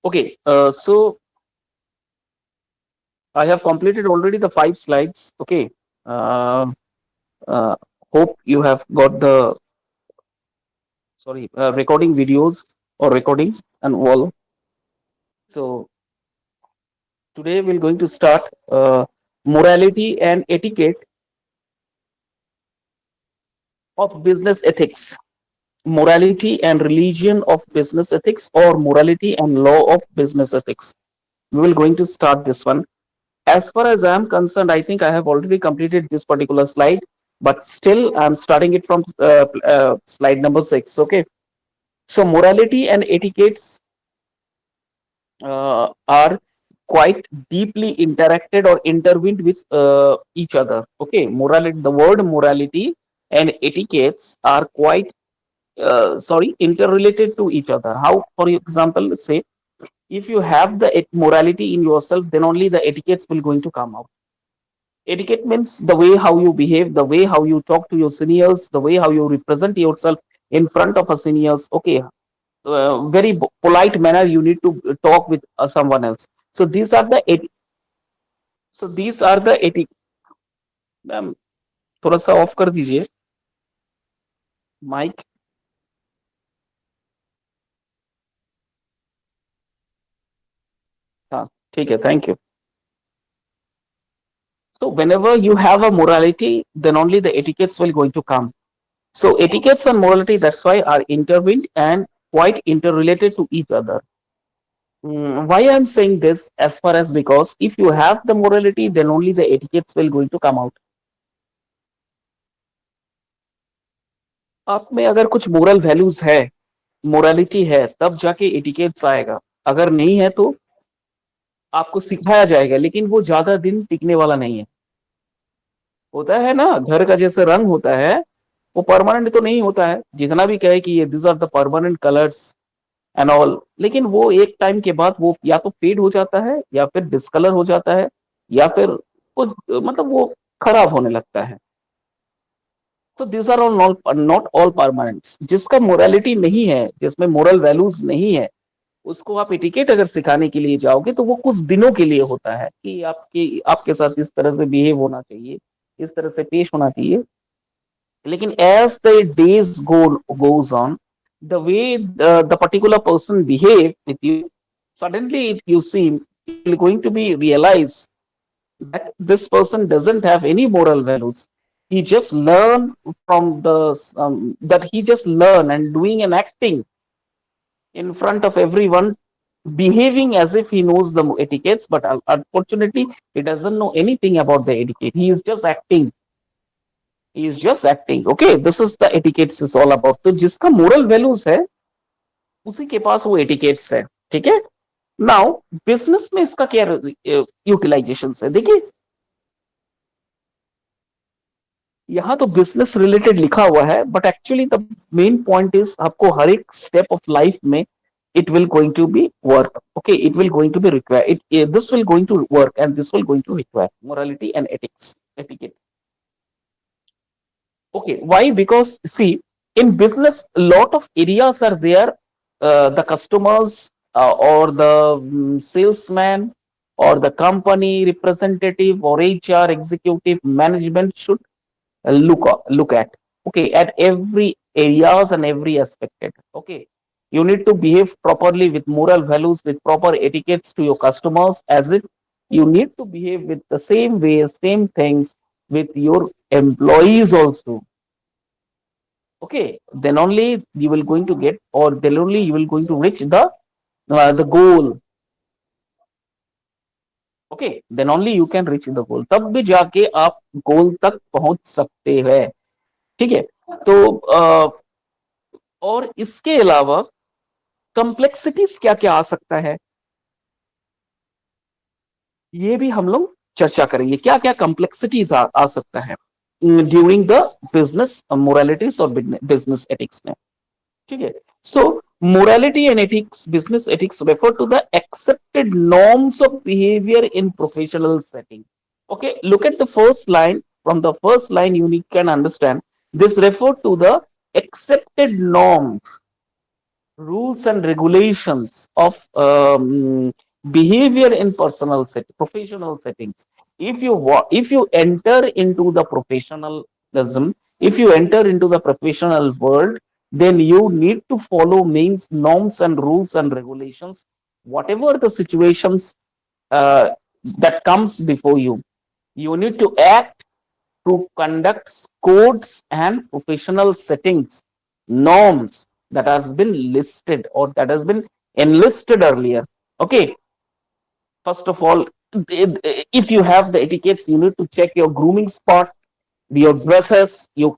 Okay, so I have completed already the 5 slides. Okay, uh, uh, hope you have got the recording videos or recording and all. So today we're going to start morality and etiquette of business ethics. Morality and religion of business ethics, or morality and law of business ethics. We will going to start this one. As far as I'm concerned, I think I have already completed this particular slide, but still I'm starting it from slide number 6. Okay. So morality and etiquettes are quite deeply interacted or intertwined with each other. Okay. Morality, the word morality and etiquettes are quite interrelated to each other. How? For example, let's say if you have the morality in yourself, then only the etiquettes will going to come out. Etiquette means the way how you behave, the way how you talk to your seniors, the way how you represent yourself in front of a seniors. Okay, very polite manner you need to talk with someone else. So these are the etiquette. Ma'am थोड़ा सा of कर दीजिए mic. हाँ, ठीक है, thank you. So whenever you have a morality, then only the etiquettes will going to come. So etiquettes and morality, that's why, are intertwined and quite interrelated to each other. Why I'm saying this, as far as, because if you have the morality, then only the etiquettes will going to come out. आप में अगर कुछ moral values है, morality है, तब जाके etiquettes आएगा. अगर नहीं है तो आपको सिखाया जाएगा, लेकिन वो ज्यादा दिन टिकने वाला नहीं है. होता है ना, घर का जैसे रंग होता है, वो परमानेंट तो नहीं होता है. जितना भी कहे कि ये this are the permanent colours and all, लेकिन वो एक टाइम के बाद वो या तो फेड हो जाता है, या फिर डिस्कलर हो जाता है, या फिर वो मतलब वो खराब होने लगता है. So this are all not all permanent. जिसका मोरालिटी नहीं है, जिसमें मोरल वैल्यूज नहीं है, उसको आप एटिकेट अगर सिखाने के लिए जाओगे तो वो कुछ दिनों के लिए होता है कि आपके साथ इस तरह से बिहेव होना चाहिए, इस तरह से पेश होना चाहिए. लेकिन as the days goes on, the way the particular person behave with you, suddenly you see, you're going to be realize that this person doesn't have any moral values. He just learn from the that he just learn and doing and acting in front of everyone, behaving as if he knows the etiquettes, but unfortunately he doesn't know anything about the etiquette. He is just acting. He is just acting. Okay, this is the etiquettes is all about. तो जिसका moral values है, उसी के पास वो etiquettes है. ठीक है. Now business में इसका क्या यूटिलाइजेशन है, देखिए. यहाँ तो बिजनेस रिलेटेड लिखा हुआ है, but actually the main point is, आपको हर एक स्टेप ऑफ लाइफ में it will going to be work. Okay, it will going to be required. This will going to work, and this will going to require morality and ethics, etiquette. Okay, why? Because see, in business, a lot of areas are there. The customers, or the salesman, or the company representative, or HR executive management should look at. Okay, at every areas and every aspect. Okay, you need to behave properly with moral values, with proper etiquettes to your customers, as if you need to behave with the same way, same things with your employees also. Okay, then only you will going to get, or then only you will going to reach the goal. Okay, then only you can reach the goal. तब भी जाके आप गोल तक पहुंच सकते हैं. ठीक है. तो और इसके अलावा कॉम्प्लेक्सिटीज क्या क्या आ सकता है, ये भी हम लोग चर्चा करेंगे. क्या क्या कॉम्प्लेक्सिटीज आ सकता है ड्यूरिंग द बिजनेस मोरालिटीज और बिजनेस एथिक्स में. ठीक है. सो morality and ethics, business ethics, refer to the accepted norms of behavior in professional setting. Okay, look at the first line. From the first line, you can understand this refer to the accepted norms. rules and regulations of behavior in professional settings. If you enter into the professionalism, if you enter into the professional world, then you need to follow means norms and rules and regulations, whatever the situations uh, that comes before you. You need to act to conduct codes and professional settings, norms that has been listed or that has been enlisted earlier. Okay, first of all, if you have the etiquettes, you need to check your grooming spot, your dresses, your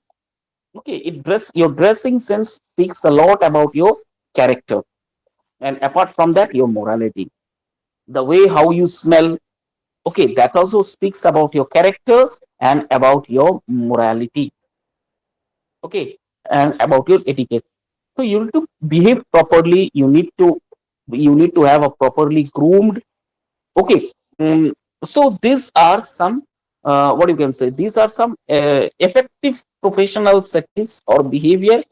your dressing sense speaks a lot about your character, and apart from that, your morality, the way how you smell. Okay, that also speaks about your character and about your morality. Okay, and about your etiquette. So you need to behave properly. You need to have a properly groomed. Okay, so these are some what you can say. These are some effective professional settings or behavior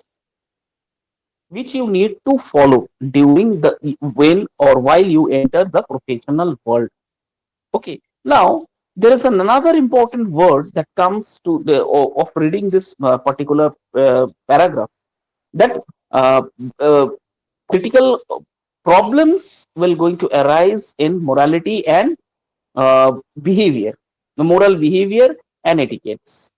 which you need to follow during the when or while you enter the professional world. Okay, now there is another important word that comes to the of reading this particular paragraph, that uh, uh, critical problems will going to arise in morality and behavior, the moral behavior and etiquettes.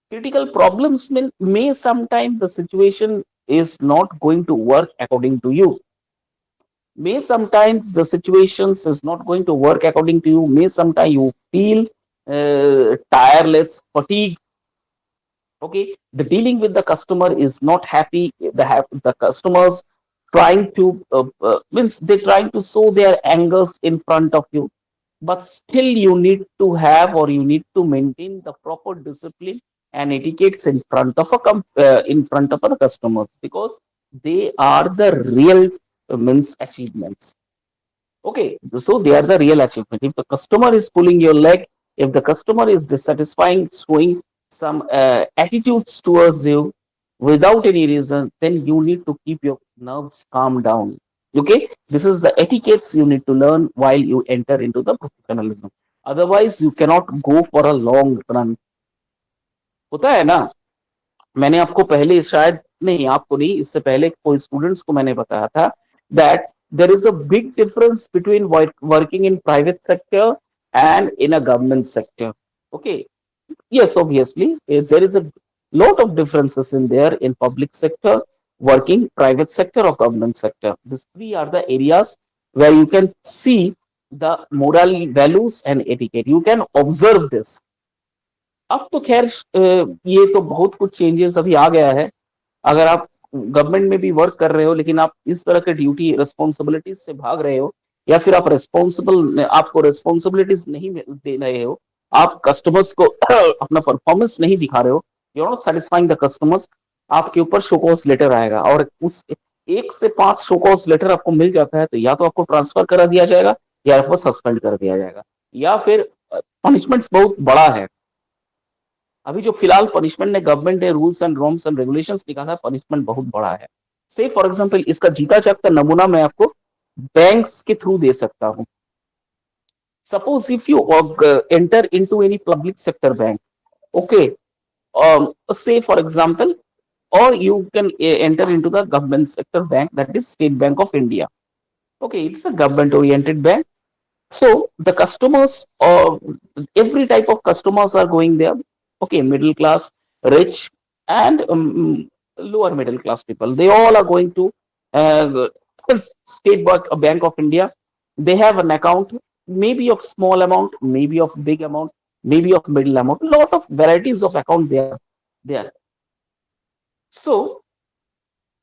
Critical problems may sometimes the situation is not going to work according to you. May sometimes the situations is not going to work according to you. May sometimes you feel tireless, fatigue. Okay, the dealing with the customer is not happy. The customers trying to means they're trying to show their angers in front of you, but still you need to have or you need to maintain the proper discipline and etiquettes in front of in front of the customers, because they are the real means achievements. Okay, so they are the real achievement. If the customer is pulling your leg, if the customer is dissatisfying, showing some attitudes towards you without any reason, then you need to keep your nerves calm down. Okay, this is the etiquettes you need to learn while you enter into the professionalism. Otherwise, you cannot go for a long run. होता है ना, मैंने आपको पहले शायद नहीं, आपको नहीं, इससे पहले कोई स्टूडेंट्स को मैंने बताया था that there is a big difference between working in private sector and in a government sector. Okay, yes, obviously there is a lot of differences in there in public sector, working private sector or government sector. These three are the areas where you can see the moral values and etiquette. You can observe this. अब तो खैर ये तो बहुत कुछ changes अभी आ गया है. अगर आप गवर्नमेंट में भी वर्क कर रहे हो लेकिन आप इस तरह के ड्यूटी रिस्पॉन्सिबिलिटीज से भाग रहे हो, या फिर आपको रिस्पॉन्सिबिलिटीज नहीं दे रहे हो, आप कस्टमर्स को अपना परफॉर्मेंस नहीं दिखा रहे हो, you are not satisfying the customers, आपके ऊपर शोकॉज लेटर आएगा. और उस 1 से 5 शोकॉज लेटर आपको मिल जाता है तो या तो आपको ट्रांसफर करा दिया जाएगा या आपको सस्पेंड कर दिया जाएगा, या फिर पनिशमेंट्स बहुत बड़ा है. अभी जो फिलहाल पनिशमेंट ने गवर्नमेंट ने rules and norms and regulations निकाला है, पनिशमेंट बहुत बड़ा है. से फॉर एग्जांपल इसका जीता जागता नमूना मैं आपको बैंक्स के थ्रू दे सकता हूं. Suppose if you enter into any public sector bank, okay, say for example, or you can enter into the government sector bank, that is State Bank of India. Okay, it's a government oriented bank. So the customers, every type of customers are going there. Okay, middle class, rich, and lower middle class people. They all are going to Bank of India. They have an account, maybe of small amount, maybe of big amount, maybe of middle amount. A lot of varieties of account there. So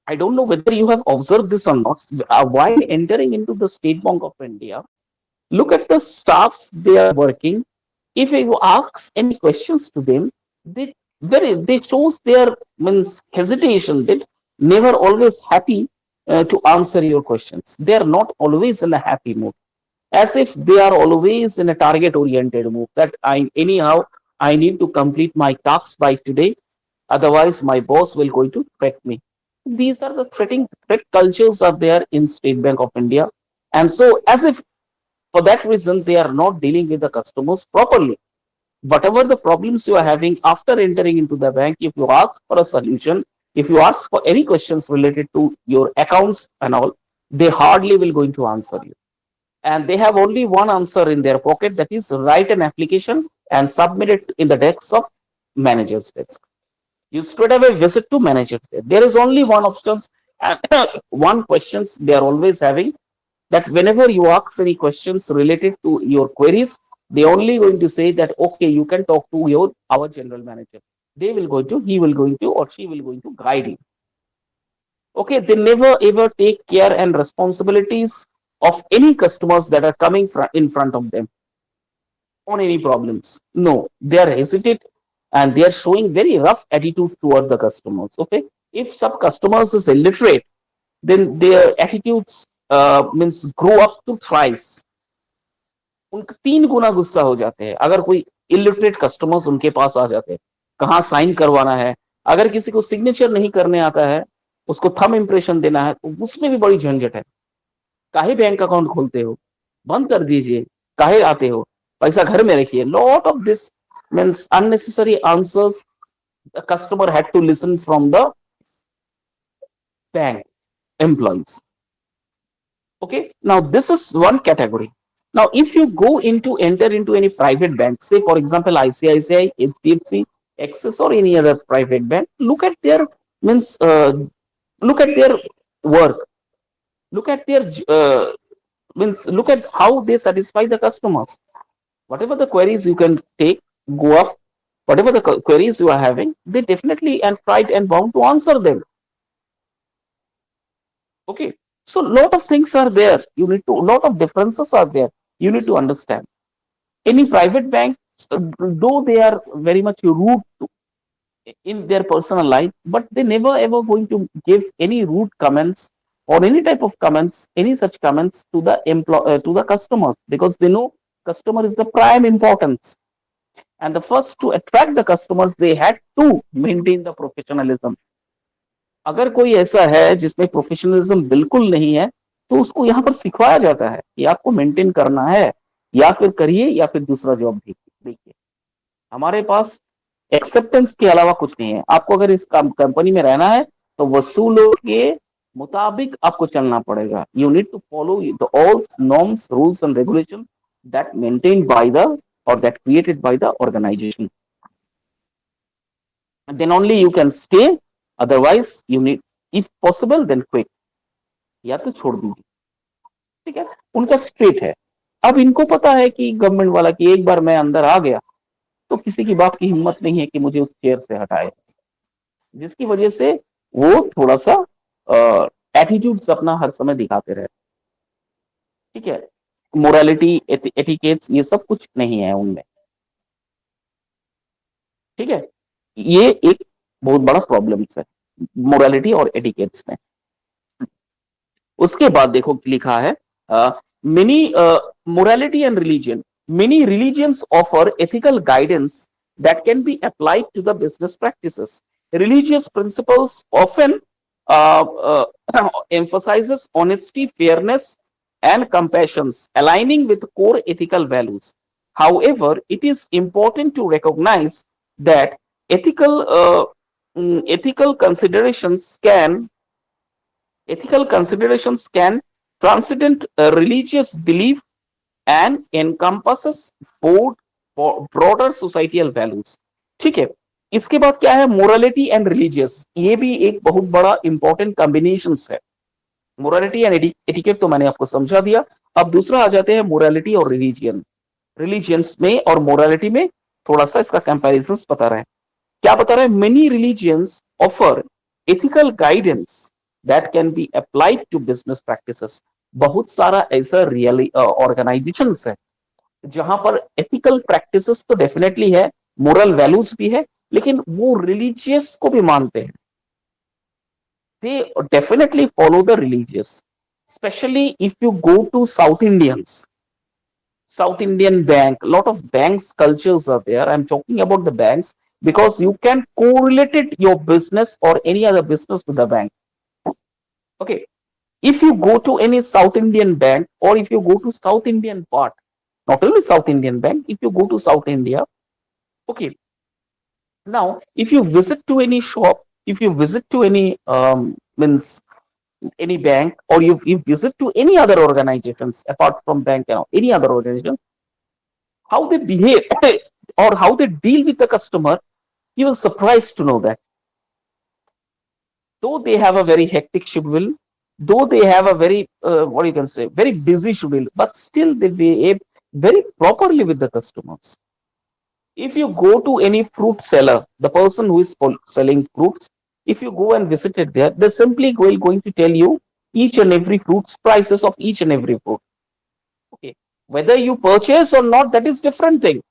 I don't know whether you have observed this or not. While entering into the State Bank of India, look at the staffs they are working. If you ask any questions to them, they shows their means hesitation. They never always happy to answer your questions. They are not always in a happy mood, as if they are always in a target oriented mood. That I need to complete my tasks by today, otherwise my boss will going to correct me. These are the threat cultures are there in State Bank of India. And so, as if for that reason, they are not dealing with the customers properly. Whatever the problems you are having after entering into the bank, if you ask for a solution, if you ask for any questions related to your accounts and all, they hardly will going to answer you. And they have only one answer in their pocket, that is write an application and submit it in the desk of manager's desk. You straight away visit to managers. There is only one option and one questions they are always having, that whenever you ask any questions related to your queries, they only going to say that okay, you can talk to your our general manager. They will go to, he will going to, or she will going to guide you. Okay, they never ever take care and responsibilities of any customers that are coming in front of them on any problems. No, they are hesitant and they are showing very rough attitude toward the customers. Okay, if some customers is illiterate, then their attitudes means grow up to thrice. उनका 3 गुना गुस्सा हो जाते हैं अगर कोई illiterate customers उनके पास आ जाते हैं. कहाँ साइन करवाना है, अगर किसी को सिग्नेचर नहीं करने आता है, उसको थंब इंप्रेशन देना है, तो उसमें भी बड़ी झंझट है. काहे बैंक अकाउंट खोलते हो, बंद कर दीजिए, काहे आते हो, पैसा घर में रखिए. Lot of this means unnecessary answers the customer had to listen from the bank employees. Okay, now this is one category. Now, if you go into enter into any private bank, say for example ICICI, HDFC, Axis, or any other private bank, look at their means look at their work, look at their means look at how they satisfy the customers. Whatever the queries you can take, go up. Whatever the queries you are having, they definitely and tried and bound to answer them. Okay, so lot of things are there. You need to, lot of differences are there. You need to understand. Any private bank, though they are very much rude in their personal life, but they never ever going to give any rude comments or any type of comments, any such comments to the to the customers, because they know customer is the prime importance. And the first to attract the customers, they had to maintain the professionalism. अगर कोई ऐसा है जिसमें professionalism बिल्कुल नहीं है, तो उसको यहाँ पर सिखाया जाता है कि आपको मेंटेन करना है, या फिर करिए या फिर दूसरा जॉब देखिए. हमारे पास एक्सेप्टेंस के अलावा कुछ नहीं है. आपको अगर इस कंपनी में रहना है तो वसूलों के मुताबिक आपको चलना पड़ेगा. You need to follow the all norms, rules and regulation that maintain by the or that created by the organization. And then only you can stay, otherwise you need, if possible then quit, या तो छोड़ दीजिए. ठीक है, उनका straight है. अब इनको पता है कि गवर्नमेंट वाला कि एक बार मैं अंदर आ गया तो किसी की बाप की हिम्मत नहीं है कि मुझे उस चेयर से हटाए, जिसकी वजह से वो थोड़ा सा एटीट्यूड्स अपना हर समय दिखाते रहे. ठीक है, मोरालिटी, एटिकेट्स, ये सब कुछ नहीं है उनमें. ठीक है, ये एक बहुत बड़ा प्रॉब्लम है मोरालिटी और एटिकेट्स में. उसके बाद देखो लिखा है many morality and religion. Many religions offer ethical guidance that can be applied to the business practices. Religious principles often emphasizes honesty, fairness, and compassion, aligning with core ethical values. However, it is important to recognize that ethical considerations can transcend religious belief and encompasses both broader societal values. ठीक है, इसके बाद क्या है, morality and religious. ये भी एक बहुत बड़ा इंपॉर्टेंट कॉम्बिनेशन है. मोरालिटी एंड एटिकेट तो मैंने आपको समझा दिया. अब दूसरा आ जाते हैं मोरालिटी और रिलीजियन. रिलीजियंस में और मोरालिटी में थोड़ा सा इसका कंपैरिजन बता रहे हैं. क्या बता रहे हैं, many religions offer ethical guidance that can be applied to business practices. बहुत सारा ऐसा रियल ऑर्गेनाइजेशन है जहां पर एथिकल प्रैक्टिसेस तो डेफिनेटली है, मोरल वैल्यूज भी है, लेकिन वो रिलीजियस को भी मानते हैं. They definitely follow the religious. Specially if you go to South Indians, South Indian bank, lot of banks cultures are there. I'm talking about the banks because you can correlate it, your business or any other business with the bank. Okay, if you go to any South Indian bank, or if you go to South Indian part, not only South Indian bank, if you go to South India, okay, now if you visit to any shop, if you visit to any means any bank, or you visit to any other organizations apart from bank, any other organization, how they behave or how they deal with the customer, you will surprised to know that though they have a very hectic schedule, though they have a very what you can say very busy schedule, but still they behave very properly with the customers. If you go to any fruit seller, the person who is selling fruits, if you go and visit it there, they simply going to tell you each and every fruits prices of each and every fruit. Okay, whether you purchase or not, that is different thing,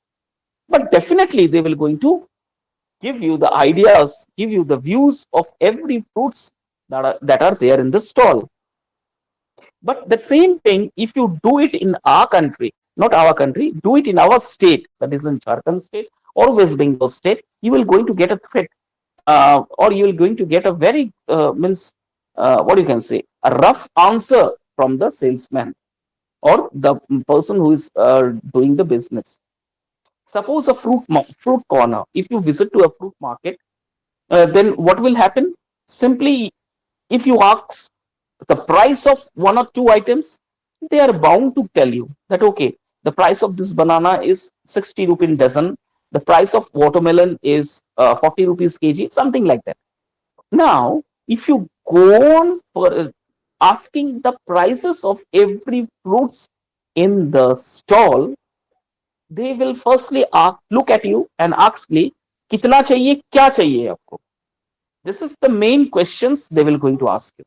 but definitely they will going to give you the ideas, give you the views of every fruits that are there in the stall. But the same thing, if you do it in our country, not our country, do it in our state, that is in Jharkhand state or West Bengal state, you will going to get a threat, or you will going to get a very means what you can say a rough answer from the salesman or the person who is doing the business. Suppose a fruit corner. If you visit to a fruit market, then what will happen? Simply, if you ask the price of one or two items, they are bound to tell you that okay, the price of this banana is 60 rupees dozen, the price of watermelon is 40 rupees kg, something like that. Now, if you go on for asking the prices of every fruits in the stall, they will firstly look at you and ask me, कितना चाहिए, क्या चाहिए आपको? This is the main questions they will going to ask you.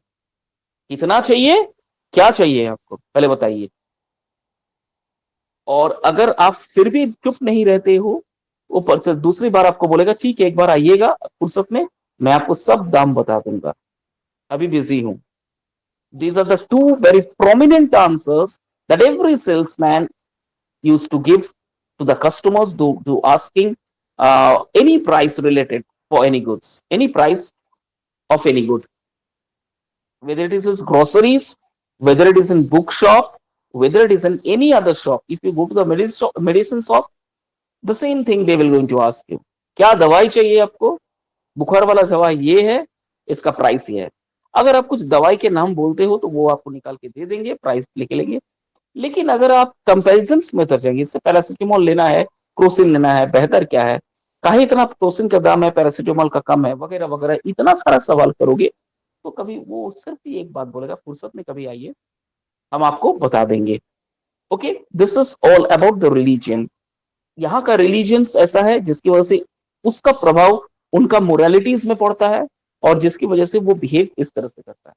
कितना चाहिए, क्या चाहिए आपको, पहले बताइए. और अगर आप फिर भी चुप नहीं रहते हो, ऊपर से दूसरी बार आपको बोलेगा ठीक है एक बार आइएगा फुर्सत में, मैं आपको सब दाम बता दूंगा, अभी बिजी हूं. These are the two very prominent answers that every salesman used to give to the customers to asking any price related for any goods, any price of any good, whether it is in groceries, whether it is in bookshop, whether it is in any other shop. If you go to the medicine shop, the same thing they will going to ask you. क्या दवाई चाहिए आपको? बुखार वाला दवा ये है, इसका प्राइस ये है. अगर आप कुछ दवाई के नाम बोलते हो तो वो आपको निकाल के दे देंगे, प्राइस लिख लेंगे. लेकिन अगर आप कंपेरिजन में उतर जाएंगे, इससे पैरासिटामोल लेना है, क्रोसिन लेना है, बेहतर क्या है, कहीं इतना क्रोसिन का दाम है, पैरासिटामोल का कम है, वगैरह वगैरह, इतना सारा सवाल करोगे तो कभी वो सिर्फ ही एक बात बोलेगा, फुर्सत में कभी आइए, हम आपको बता देंगे. Okay, this is all about the religion. यहाँ का रिलीजन ऐसा है जिसकी वजह से उसका प्रभाव उनका मोरालिटीज में पड़ता है और जिसकी वजह से वो बिहेव इस तरह से करता है.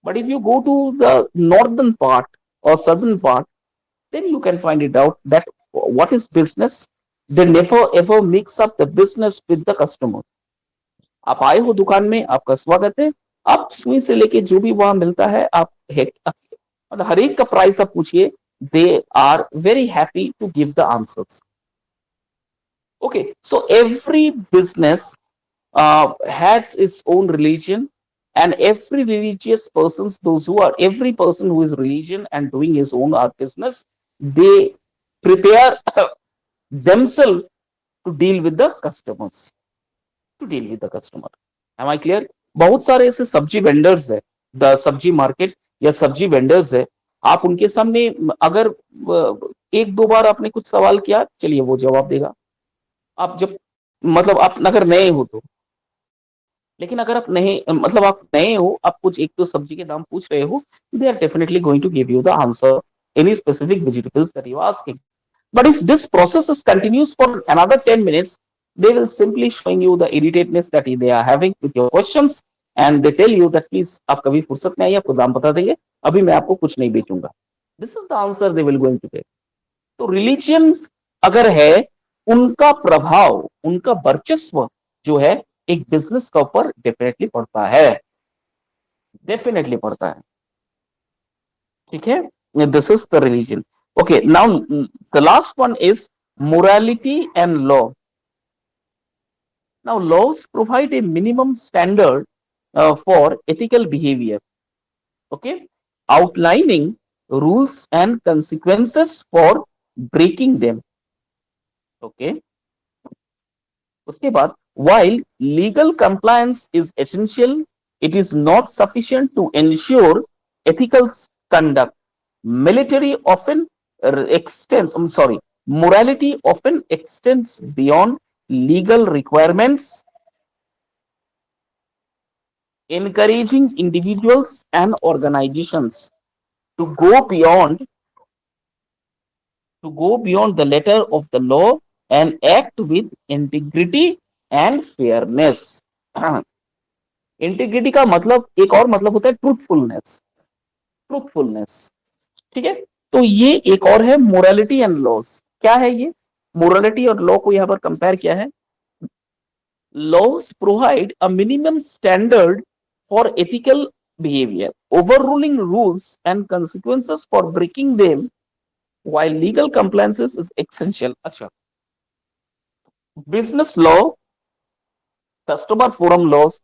But if you go to the northern part or southern part, then you can find it out that what is business. They never ever mix up the business with the customers. आप आए हो दुकान में, आपका स्वागत है. आप सुई से लेके जो भी वहां मिलता है, आप मतलब हर एक का प्राइस आप पूछिए, they are very happy to give the answers. Okay, so every business has its own religion, and every religious persons, every person who is religion and doing his own art business, they prepare themselves to deal with the customers, to deal with the customer. Am I clear? बहुत सारे ऐसे सब्जी vendors है, the सब्जी market या सब्जी vendors है, आप उनके सामने अगर एक दो बार आपने कुछ सवाल किया, चलिए वो जवाब देगा. आप जब मतलब आप अगर नए हो तो, लेकिन अगर आप नहीं मतलब आप नए हो, आप कुछ एक दो सब्जी के दाम पूछ रहे हो, they are definitely going to give you the answer any specific vegetables that you are asking. But if this process is continuous for another 10 minutes, they will simply showing you the irritateness that they are having with your questions, and they tell you that please आप कभी फुर्सत में आइए, आपको दाम बता देंगे, अभी मैं आपको कुछ नहीं बेचूंगा. This is the answer they will going to take. तो रिलीजन अगर है, उनका प्रभाव, उनका वर्चस्व जो है एक बिजनेस का ऊपर डेफिनेटली पड़ता है, डेफिनेटली पड़ता है. ठीक है, this is the religion. Okay, now the last one is morality and law. Now laws provide a minimum standard for ethical behavior. Okay, outlining rules and consequences for breaking them. Okay, उसके बाद while legal compliance is essential, it is not sufficient to ensure ethical conduct. Military often extends, I'm sorry, morality often extends beyond legal requirements, encouraging individuals and organizations to go beyond the letter of the law and act with integrity and fairness. Integrity का मतलब एक और मतलब होता है truthfulness, truthfulness. ठीक है, तो ये एक और है मोरालिटी एंड लॉस। क्या है ये? मोरालिटी और लॉ को यहां पर कंपेयर किया है। Laws provide a minimum standard for ethical behaviour, overruling rules and consequences for breaking them, while legal compliance is essential। अच्छा, business law, customer forum laws,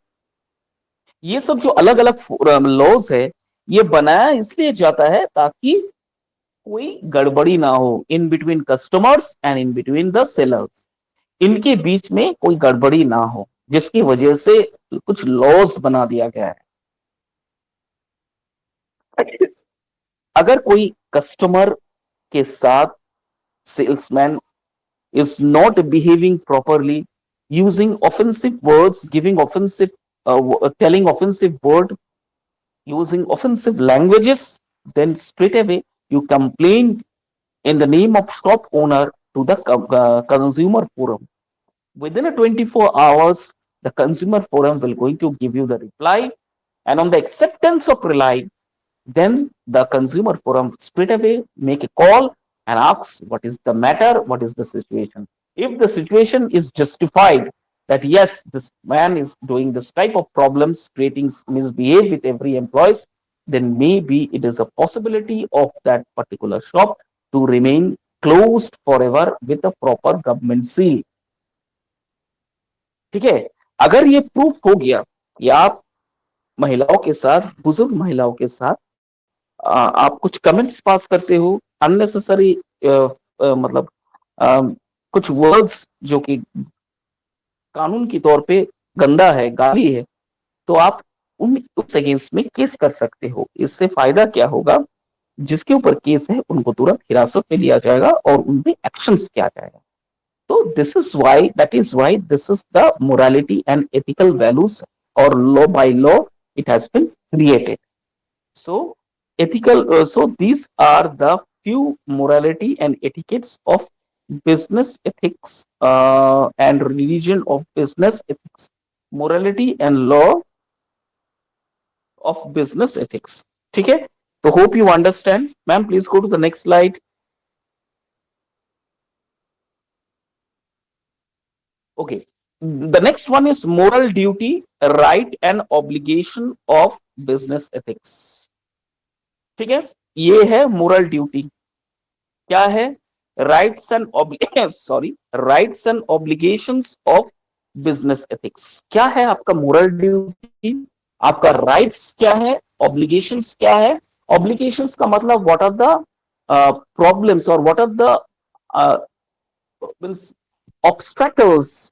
ये सब जो अलग अलग लॉज है, ये बनाया इसलिए जाता है ताकि कोई गड़बड़ी ना हो in between customers and in between the sellers, इनके बीच में कोई गड़बड़ी ना हो, जिसकी वजह से कुछ लॉज बना दिया गया है। अगर कोई कस्टमर के साथ salesman is not behaving properly, using offensive words, giving offensive, telling offensive word, using offensive languages, then straight away you complain in the name of shop owner to the consumer forum. Within a 24 hours, the consumer forum will going to give you the reply, and on the acceptance of reply, then the consumer forum straight away make a call and asks what is the matter, what is the situation. If the situation is justified that yes, this man is doing this type of problems, creating misbehave with every employees, then maybe it is a possibility of that particular shop to remain closed forever with a proper government seal। ठीक है, अगर ये proof हो गया कि आप महिलाओं के साथ, बुजुर्ग महिलाओं के साथ आप कुछ कमेंट्स पास करते हो, अननेसेसरी मतलब आ, कुछ वर्ड्स जो कि कानून के तौर पे गंदा है, गाली है, तो आप उन उस अगेंस्ट में केस कर सकते हो। इससे फायदा क्या होगा? जिसके ऊपर केस है उनको तुरंत हिरासत में लिया जाएगा और उन पे एक्शंस किया जाएगा। तो this is why, that is why this is the morality and ethical values और law by law it has been created. So, so these are the few morality and etiquettes of business ethics and religion of business ethics, morality and law of business ethics। ठीक है, तो hope you understand। Ma'am, please go to the next slide। Okay, the next one is moral duty, right and obligation of business ethics। ठीक है, ये है moral duty। क्या है? Rights and sorry, rights and obligations of business ethics. क्या है आपका moral duty, आपका राइट्स क्या है, ऑब्लिगेशंस क्या है? ऑब्लिगेशंस का मतलब व्हाट आर द प्रॉब्लम्स और what are the obstacles।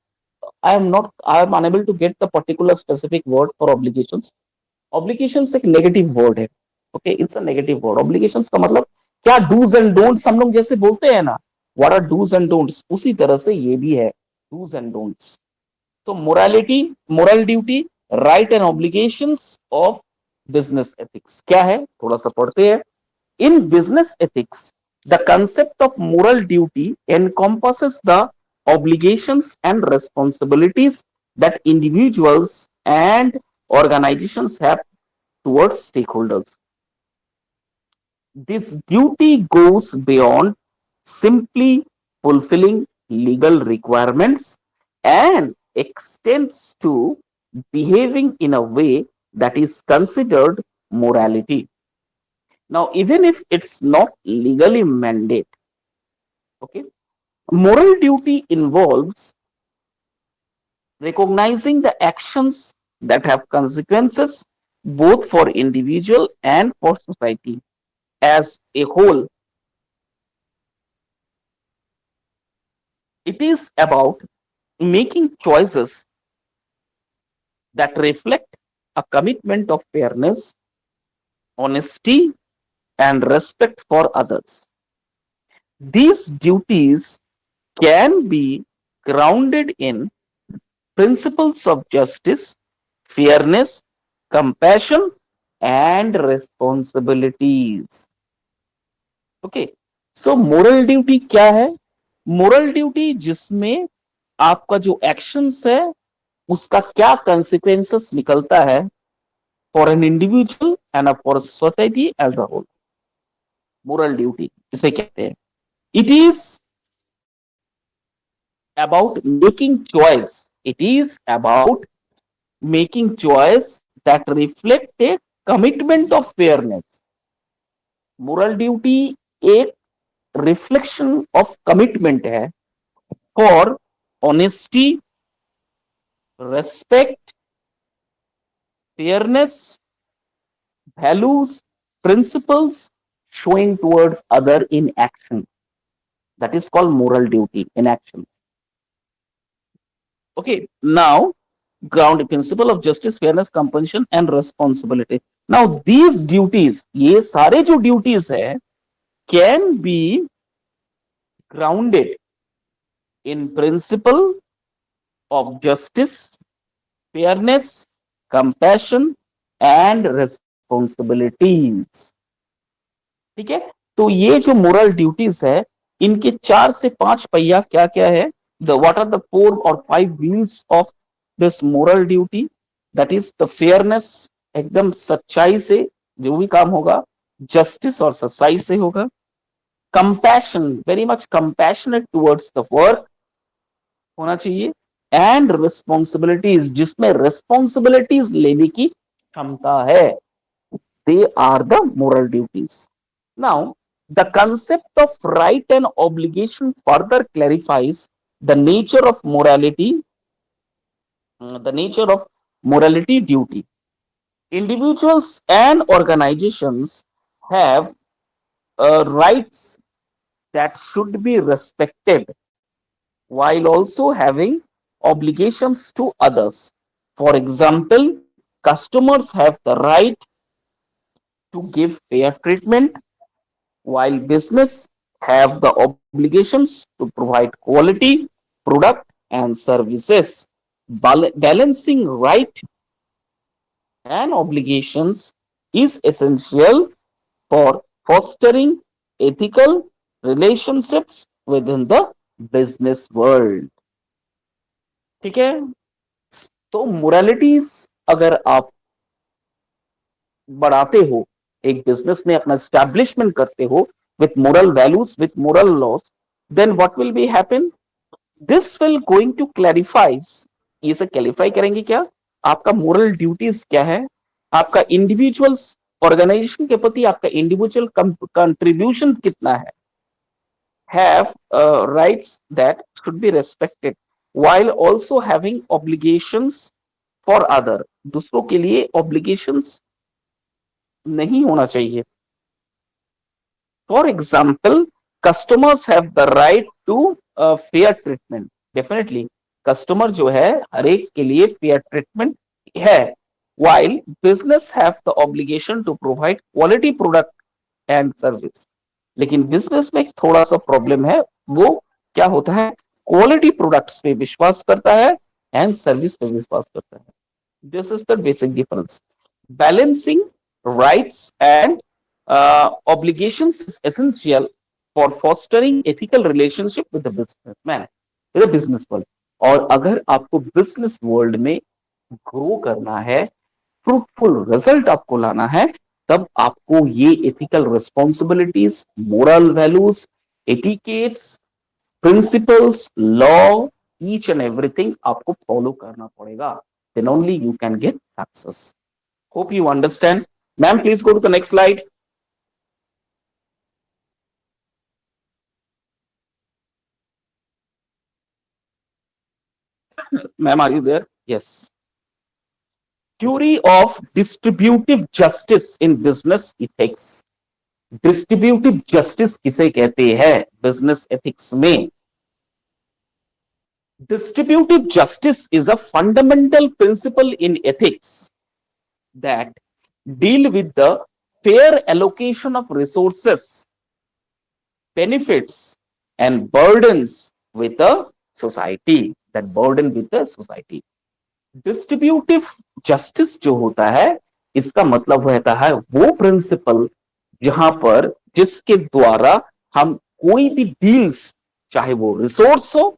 I am unable to get the particular specific word for obligations. Obligations एक नेगेटिव वर्ड है। Okay, it's a negative word. Obligations का मतलब क्या, डूज एंड डोंट्स हम लोग जैसे बोलते हैं ना, what are dos and don'ts, उसी तरह से ये भी है, डूज एंड डोंट्स। तो morality, moral duty, right and obligations of business ethics क्या है, थोड़ा सा पढ़ते हैं। In business ethics the concept of moral duty encompasses the obligations and responsibilities that individuals and organizations have towards stakeholders। This duty goes beyond simply fulfilling legal requirements and extends to behaving in a way that is considered morality। Now, even if it's not legally mandated, okay, moral duty involves recognizing the actions that have consequences, both for individual and for society as a whole. It is about making choices that reflect a commitment of fairness, honesty, and respect for others. These duties can be grounded in principles of justice, fairness, compassion, and responsibilities. Okay, so moral duty क्या है? Moral duty जिसमें आपका जो actions है उसका क्या consequences निकलता है for an individual and for society as a whole. Moral duty इसे कहते हैं। It is about making choice. It is about making choice that reflect a commitment of fairness. Moral duty एक reflection of commitment है for honesty, respect, fairness, values, principles showing towards other in action. That is called moral duty in action. Okay, now ground principle of justice, fairness, compassion and responsibility. Now these duties, ये सारे जो duties है, can be grounded in principle of justice, fairness, compassion and responsibilities. ठीक है, तो ये जो moral duties है इनके 4 से 5 पहिया क्या क्या है? द व्हाट आर द 4 और 5 wheels of this moral duty? That is the fairness, एकदम सच्चाई से जो भी काम होगा, जस्टिस और सच्चाई से होगा, compassion, very much compassionate towards the work होना चाहिए, एंड रिस्पॉन्सिबिलिटीज, जिसमें रिस्पॉन्सिबिलिटीज लेने की क्षमता है। They are the moral duties. Now, the concept of right and obligation further clarifies the nature of morality, the nature of morality duty. Individuals and organizations have rights that should be respected while also having obligations to others. For example, customers have the right to give fair treatment, while business have the obligations to provide quality product and services. Balancing right and obligations is essential for fostering ethical relationships within the business world. ठीक है, तो moralities अगर आप बढ़ाते हो, एक business में अपना स्टैब्लिशमेंट करते हो with moral values, with moral laws, then what will be happen? This will going to clarifies, ये से क्लैरिफाई करेंगे क्या आपका मोरल ड्यूटीज क्या है, आपका इंडिविजुअल्स ऑर्गेनाइजेशन के प्रति आपका इंडिविजुअल कंट्रीब्यूशन कितना है, have rights that should be respected while also having obligations for other, दूसरों के लिए obligations नहीं होना चाहिए। For example, customers have the right to fair treatment. Definitely, customer जो है हर एक के लिए fair treatment है. While business have the obligation to provide quality product and service. लेकिन बिजनेस में थोड़ा सा प्रॉब्लम है, वो क्या होता है, क्वालिटी प्रोडक्ट्स पे विश्वास करता है एंड सर्विस पे विश्वास करता है। This is the basic difference. Balancing rights and obligations is essential for fostering ethical relationship with the businessman, with the business world. और अगर आपको बिजनेस वर्ल्ड में ग्रो करना है, फ्रूटफुल रिजल्ट आपको लाना है, तब आपको ये ethical responsibilities, moral values, etiquettes, principles, law, each and everything आपको फॉलो करना पड़ेगा। Then only you can get success. Hope you understand. Ma'am, please go to the next slide. Ma'am, are you there? Yes. Theory of distributive justice in business ethics. Distributive justice किसे कहते हैं business ethics में? Distributive justice is a fundamental principle in ethics that deal with the fair allocation of resources, benefits, and burdens with the society. That burden with the society. Distributive justice जो होता है, इसका मतलब रहता है वो principal जहां पर जिसके द्वारा हम कोई भी डील्स, चाहे वो रिसोर्स हो,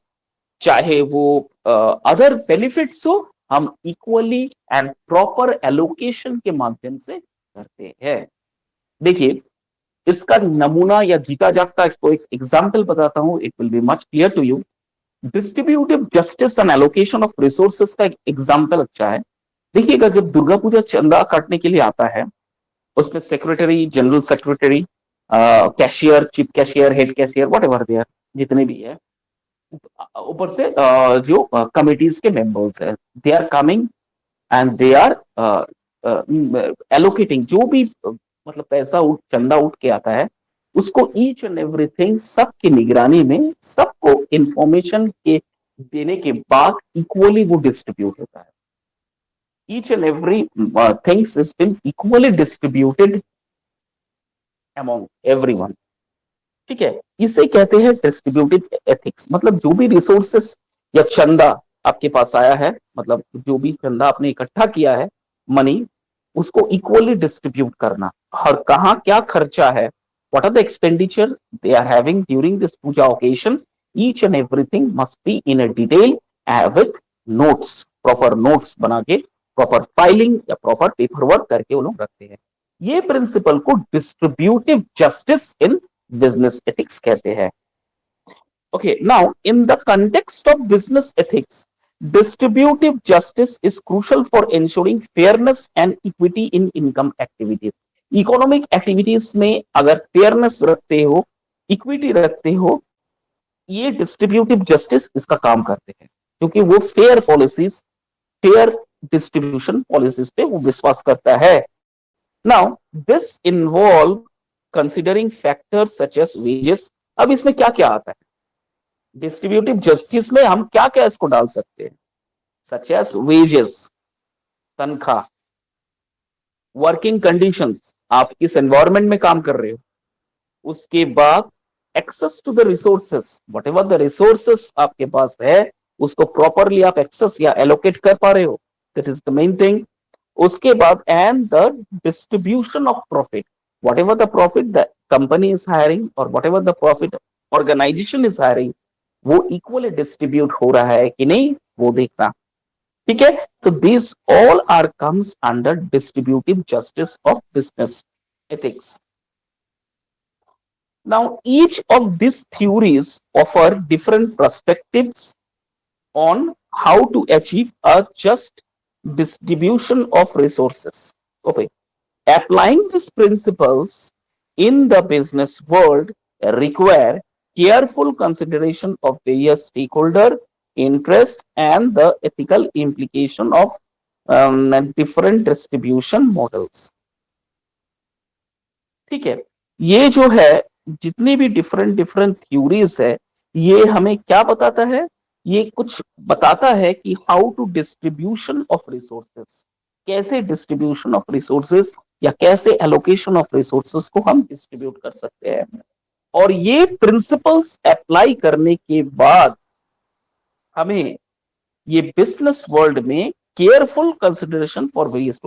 चाहे वो अदर बेनिफिट्स हो, हम इक्वली एंड प्रॉपर एलोकेशन के माध्यम से करते हैं। देखिए, इसका नमूना या जीता जागता इसको एक एग्जाम्पल बताता हूं, it will be much clear to you. Distributive justice and allocation of resources का एक एग्जाम्पल अच्छा है। देखिएगा, जब दुर्गा पूजा चंदा काटने के लिए आता है, उसमें secretary, general secretary, cashier, chief cashier, head cashier, whatever there, जितने भी है, ऊपर से जो कमिटीज के मेंबर्स है, they are coming and they are allocating जो भी मतलब पैसा चंदा उठ के आता है, उसको ईच एंड एवरीथिंग सबकी निगरानी में सबको इंफॉर्मेशन के देने के बाद इक्वली वो डिस्ट्रीब्यूट होता है। Each and every things is been equally distributed among everyone. ठीक है, इसे कहते हैं डिस्ट्रीब्यूटिव एथिक्स। मतलब जो भी रिसोर्सेस या चंदा आपके पास आया है, मतलब जो भी चंदा आपने इकट्ठा किया है, मनी, उसको इक्वली डिस्ट्रीब्यूट करना। हर कहाँ क्या खर्चा है, what are the expenditure they are having during this puja occasion, each and everything must be in a detail with notes, proper notes बना के, प्रॉपर फाइलिंग या प्रॉपर पेपर वर्क करके वो लोग रखते हैं। ये प्रिंसिपल को distributive justice in business ethics कहते हैं। Okay, now in the context of business ethics, distributive justice is crucial for ensuring fairness and equity in income activities. Economic activities में अगर फेयरनेस रखते हो, इक्विटी रखते हो, ये डिस्ट्रीब्यूटिव जस्टिस इसका काम करते हैं, क्योंकि वो fair policies, fair distribution policies पे वो विश्वास करता है। Now this involve considering factors such as wages. अब इसमें क्या क्या आता है डिस्ट्रीब्यूटिव जस्टिस में, हम क्या क्या इसको डाल सकते हैं, सच एज वेजेस, तनख्वाह, वर्किंग कंडीशंस, आप किस एनवायरमेंट में काम कर रहे हो, उसके बाद access to the resources, whatever the resources आपके पास है, उसको प्रॉपरली आप एक्सेस या एलोकेट कर पा रहे हो, that is the main thing. उसके बाद and the distribution of profit, whatever the profit the company is hiring और whatever the profit organization is hiring, वो इक्वली डिस्ट्रीब्यूट हो रहा है कि नहीं, वो देखना। ठीक है, तो this all are comes under distributive justice of business ethics. Now each of this theories offer different perspectives on how to achieve a just distribution of resources. Okay, applying these principles in the business world require careful consideration of various stakeholder interest and the ethical implication of different distribution models. ठीक है, ये जो है जितनी भी different different theories है, ये हमें क्या बताता है, ये कुछ बताता है कि how to distribution of resources, कैसे डिस्ट्रीब्यूशन ऑफ रिसोर्सेस या कैसे एलोकेशन ऑफ रिसोर्सेस को हम डिस्ट्रीब्यूट कर सकते हैं। और ये प्रिंसिपल्स अप्लाई करने के बाद हमें ये बिजनेस वर्ल्ड में careful consideration for various,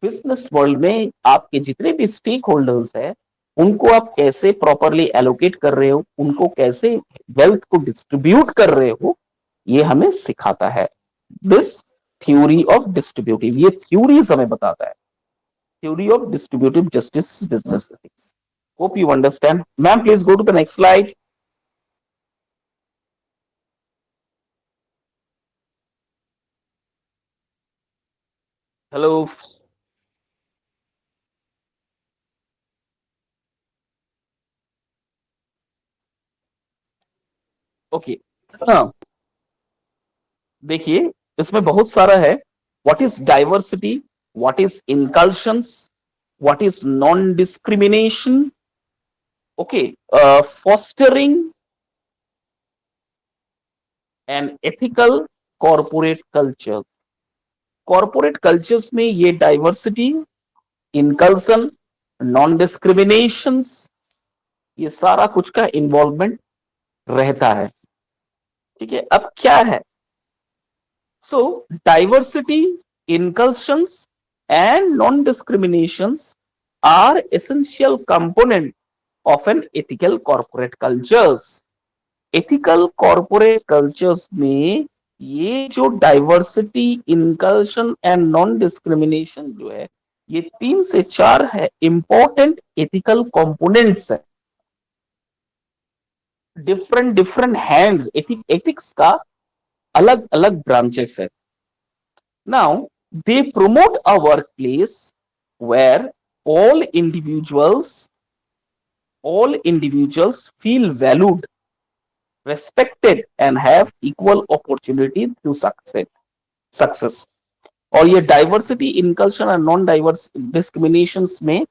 business world में आपके जितने भी स्टेक होल्डर्स है, उनको आप कैसे प्रॉपरली एलोकेट कर रहे हो, उनको कैसे वेल्थ को डिस्ट्रीब्यूट कर रहे हो, ये हमें सिखाता है दिस थ्योरी ऑफ डिस्ट्रीब्यूटिव। ये थ्योरीज हमें बताता है, theory of distributive justice business ethics. Hope you understand. Ma'am please go to the next slide. Hello. Okay, हाँ, देखिए, इसमें बहुत सारा है। what is diversity, what is inclusions, what is non-discrimination, okay, fostering an ethical corporate culture. Corporate cultures में ये diversity, इनकल्सन, non discriminations, ये सारा कुछ का इन्वॉल्वमेंट रहता है। ठीक है, अब क्या है, so diversity, inclusions and non discriminations are essential component of an ethical corporate cultures. Ethical corporate cultures में ये जो diversity, inclusion and non discrimination जो है, ये 3 से 4 है इंपॉर्टेंट एथिकल कंपोनेंट्स है। डिफरेंट डिफरेंट हैंड्स, एथिक्स का अलग अलग ब्रांचेस है। Now they promote a work place where all individuals feel valued, respected and have equal opportunity to success। और ये डाइवर्सिटी, इनकल्शन और नॉन डाइवर्स डिस्क्रिमिनेशन में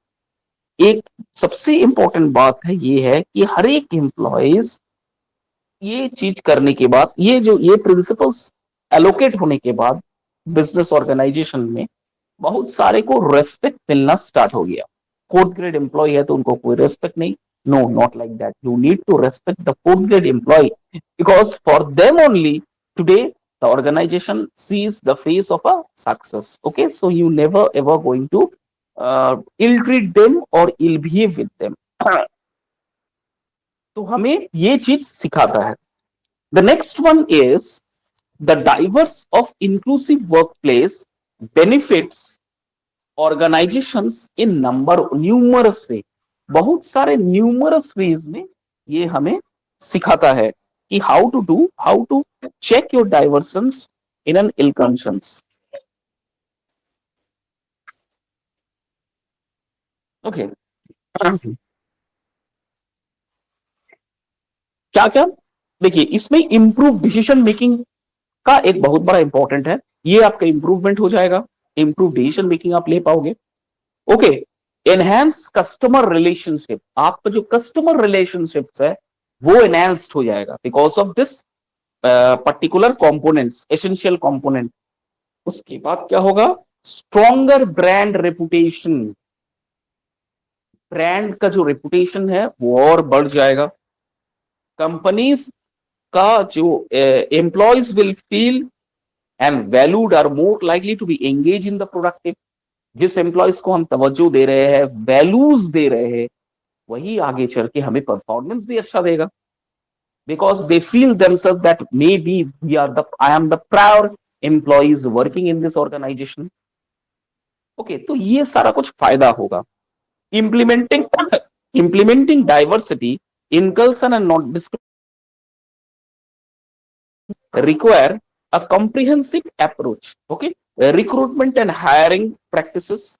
एक सबसे इंपॉर्टेंट बात है, ये है कि हर एक एम्प्लॉइज ये चीज करने के बाद, ये प्रिंसिपल्स एलोकेट होने के बाद बिजनेस ऑर्गेनाइजेशन में बहुत सारे को रेस्पेक्ट मिलना स्टार्ट हो गया। फोर्थ ग्रेड एम्प्लॉय है तो उनको कोई रेस्पेक्ट नहीं, no, not like that, you need to respect the fourth grade employee because for them only today the organization sees the face of a success। Okay, so you never ever going to ill treat them or ill behave with them। तो हमें ये चीज सिखाता है। The next one is the diverse of inclusive workplace benefits organizations in numerous way। बहुत सारे numerous veg में ये हमें सिखाता है कि how to check your diversions in an inclusions. Okay, क्या क्या, देखिए इसमें इंप्रूव डिसीजन मेकिंग का एक बहुत बड़ा इंपॉर्टेंट है, ये आपका इंप्रूवमेंट हो जाएगा, इंप्रूव डिसीजन मेकिंग आप ले पाओगे। ओके, एनहेंस कस्टमर रिलेशनशिप, आपका जो कस्टमर रिलेशनशिप्स है वो एनहेंस्ड हो जाएगा because of this particular components, essential component. उसके बाद क्या होगा, स्ट्रॉन्गर ब्रांड रेपुटेशन, ब्रांड का जो रेपुटेशन है वो और बढ़ जाएगा। कंपनीज का जो employees will feel and valued are more likely to be engage in the productive. जिस एम्प्लॉयज को हम तवज्जो दे रहे हैं, वैल्यूज दे रहे हैं, वही आगे चल के हमें परफॉर्मेंस भी अच्छा देगा because they feel themselves that maybe I am the proud employees working in this organization। Okay, तो ये सारा कुछ फायदा होगा। implementing diversity, inclusion and not discrimination require a comprehensive approach। okay, recruitment and hiring practices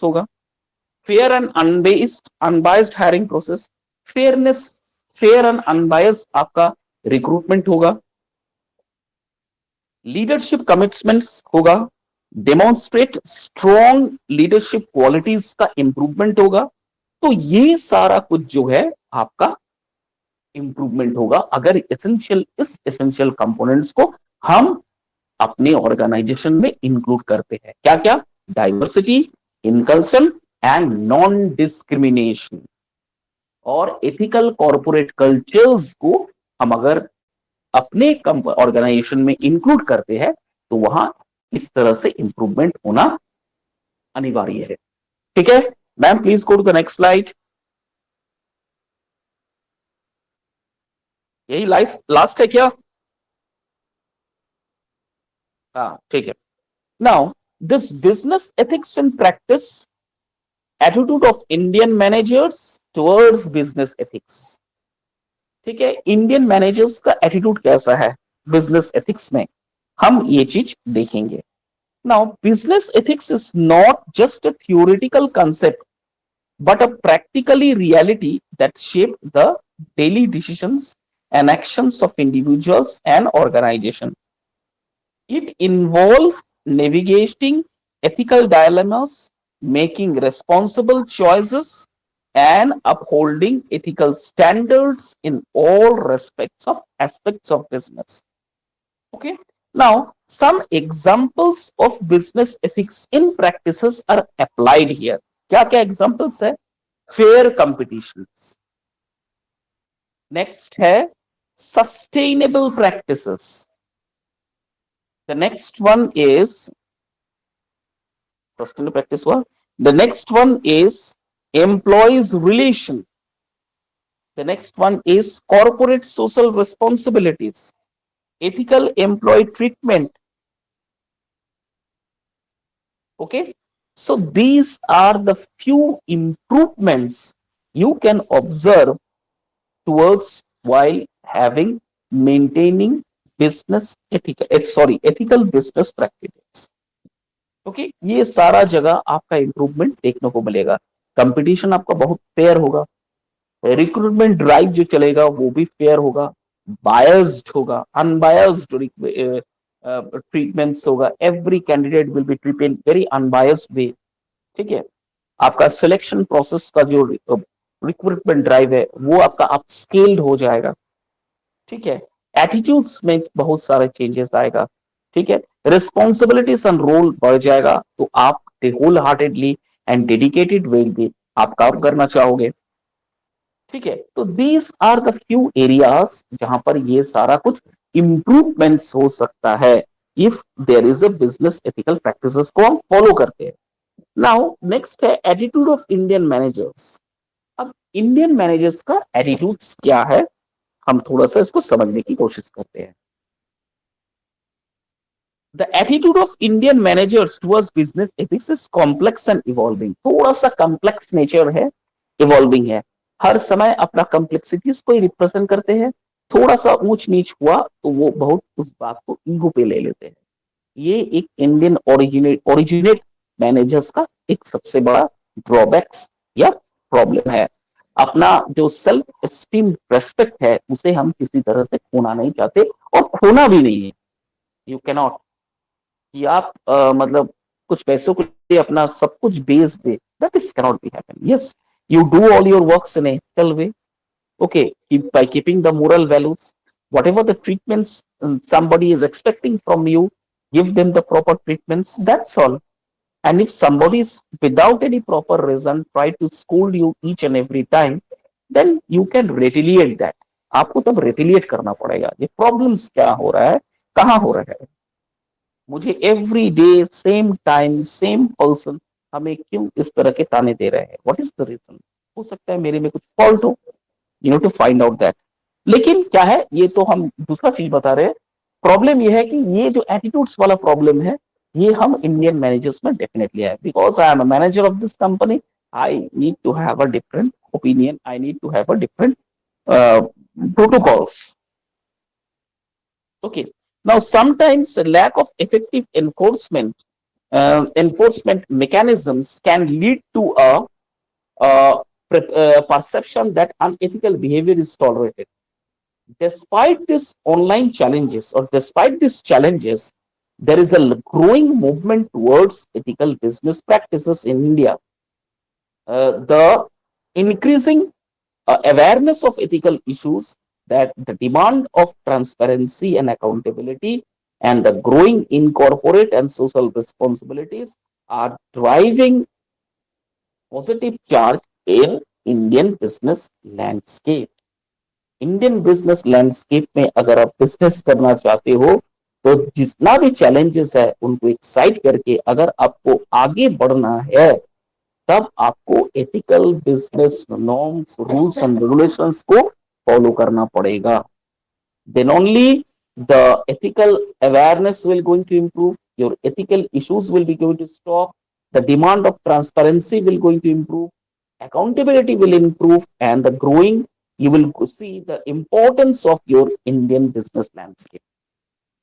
होगा, fair and unbiased hiring process, fair and unbiased आपका recruitment होगा, leadership commitments होगा, डेमोन्स्ट्रेट स्ट्रॉन्ग लीडरशिप क्वालिटीज का इंप्रूवमेंट होगा। तो ये सारा कुछ जो है आपका इंप्रूवमेंट होगा अगर इस एसेंशियल कंपोनेंट्स को हम अपने ऑर्गेनाइजेशन में इंक्लूड करते हैं। क्या क्या, diversity, inclusion and non discrimination. और एथिकल कॉर्पोरेट कल्चर्स को हम अगर अपने ऑर्गेनाइजेशन में इंक्लूड करते हैं तो वहां इस तरह से इंप्रूवमेंट होना अनिवार्य है। ठीक है ma'am, please go to the next slide. यही लास्ट है क्या? हाँ ठीक है। Now this business ethics and practice, attitude of Indian managers towards business ethics. ठीक है, इंडियन मैनेजर्स का एटीट्यूड कैसा है बिजनेस एथिक्स में, हम ये चीज देखेंगे। Now business ethics is not just a theoretical concept but a practically reality that shape the daily decisions and actions of individuals and organization। It involves navigating ethical dilemmas, making responsible choices, and upholding ethical standards in all respects of aspects of business. Okay. Now, some examples of business ethics in practices are applied here. क्या क्या examples है? Fair competitions. Next है sustainable practices. The next one is sustainable practice one. The next one is employees relation. The next one is corporate social responsibilities, ethical employee treatment. Okay. So these are the few improvements you can observe towards while having maintaining business ethical business practices. Okay, ये सारा जगह आपका improvement देखने को मिलेगा. Competition आपका बहुत fair होगा, रिक्रूटमेंट ड्राइव जो चलेगा वो भी फेयर होगा, बायस्ड होगा, अनबायस्ड ट्रीटमेंट्स होगा. Every candidate will be treated very unbiased way. ठीक है. आपका सिलेक्शन प्रोसेस का जो रिक्रूटमेंट ड्राइव है वो आपका अपस्केल्ड हो जाएगा. ठीक है. एटीट्यूड्स में बहुत सारे चेंजेस आएगा. ठीक है. रिस्पॉन्सिबिलिटीज एंड रोल बढ़ जाएगा, तो आप wholeheartedly and dedicated way में आप काम करना चाहोगे. ठीक है. तो these are the few areas जहां पर ये सारा कुछ इंप्रूवमेंट्स हो सकता है if there is a business ethical practices को हम फॉलो करते हैं. नाउ नेक्स्ट है एटीट्यूड ऑफ इंडियन मैनेजर्स. अब इंडियन मैनेजर्स का एटीट्यूड्स क्या है, हम थोड़ा सा इसको समझने की कोशिश करते हैं. The attitude of Indian managers towards business ethics is complex and evolving. थोड़ा सा complex nature है, evolving है. हर समय अपना complexities को रिप्रेजेंट करते हैं. थोड़ा सा ऊंच नीच हुआ तो वो बहुत उस बात को ईगो पे ले लेते हैं. ये एक इंडियन ओरिजिनेट मैनेजर्स का एक सबसे बड़ा ड्रॉबैक्स या प्रॉब्लम है. अपना जो सेल्फ एस्टीम रेस्पेक्ट है उसे हम किसी तरह से खोना नहीं चाहते और खोना भी नहीं है. यू कैनॉट कि आप मतलब कुछ पैसों के लिए अपना सब कुछ बेच दे. That is cannot be happen. Yes, you do all your works in ethical way. Okay, by keeping the moral values, whatever the treatments somebody is expecting from you, give them the proper treatments. That's all. And if somebody is without any proper reason try to scold you each and every time, then you can retaliate that. आपको तब retaliate करना पड़ेगा. ये problems क्या हो रहा है, कहाँ हो रहा है, मुझे every day same time same person हमें क्यों इस तरह के ताने दे रहे हैं. What is the reason. हो सकता है मेरे में कुछ फॉल्ट हो. You know to find out that. लेकिन क्या है, ये तो हम दूसरा चीज बता रहे हैं. प्रॉब्लम ये है कि ये जो एटीट्यूड्स वाला प्रॉब्लम है ये हम इंडियन मैनेजर्स में डेफिनेटली है. Because I am a manager of this company, I need to have a different opinion, I need to have a different protocols. Okay. Now, sometimes a lack of effective enforcement mechanisms can lead to a perception that unethical behavior is tolerated. Despite these online challenges or despite these challenges, there is a growing movement towards ethical business practices in India. The increasing awareness of ethical issues, that the demand of transparency and accountability, and the growing in corporate and social responsibilities are driving positive change in Indian business landscape. Indian business landscape में अगर आप business करना चाहते हो तो जितना भी challenges है उनको एक साइड करके अगर आपको आगे बढ़ना है तब आपको ethical business norms, rules and regulations को फॉलो करना पड़ेगा. Then only the ethical awareness will going to improve, your ethical issues will be going to stop, the demand of transparency will going to improve, accountability will improve, and the growing you will see the importance of your Indian business landscape.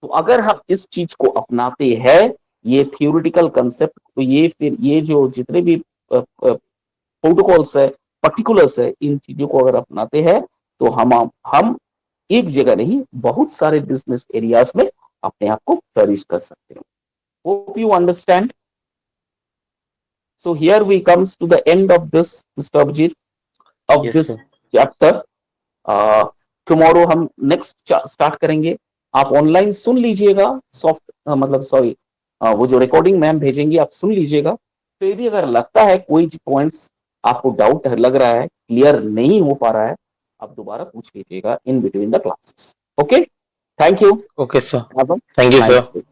तो अगर हम इस चीज को अपनाते हैं, ये theoretical concept, तो ये फिर ये जो जितने भी प्रोटोकॉल्स है, पर्टिकुलर्स है, इन चीजों को अगर अपनाते हैं तो हम एक जगह नहीं बहुत सारे बिजनेस एरियाज में अपने आप को फ्लरिश कर सकते हो। Hope you understand. So here we comes to the end of this, Mr. Abhijit, of yes this sir. chapter. Tomorrow हम नेक्स्ट स्टार्ट करेंगे। आप ऑनलाइन सुन लीजिएगा, सॉफ्ट मतलब सॉरी, वो जो रिकॉर्डिंग मैम भेजेंगी आप सुन लीजिएगा। फिर भी अगर लगता है कोई पॉइंट्स आपको डाउट लग रहा है, क्लियर नहीं हो पा रहा है, आप दोबारा पूछ लीजिएगा in between the classes. Okay, thank you, okay sir. Have a thank you sir. Nice day.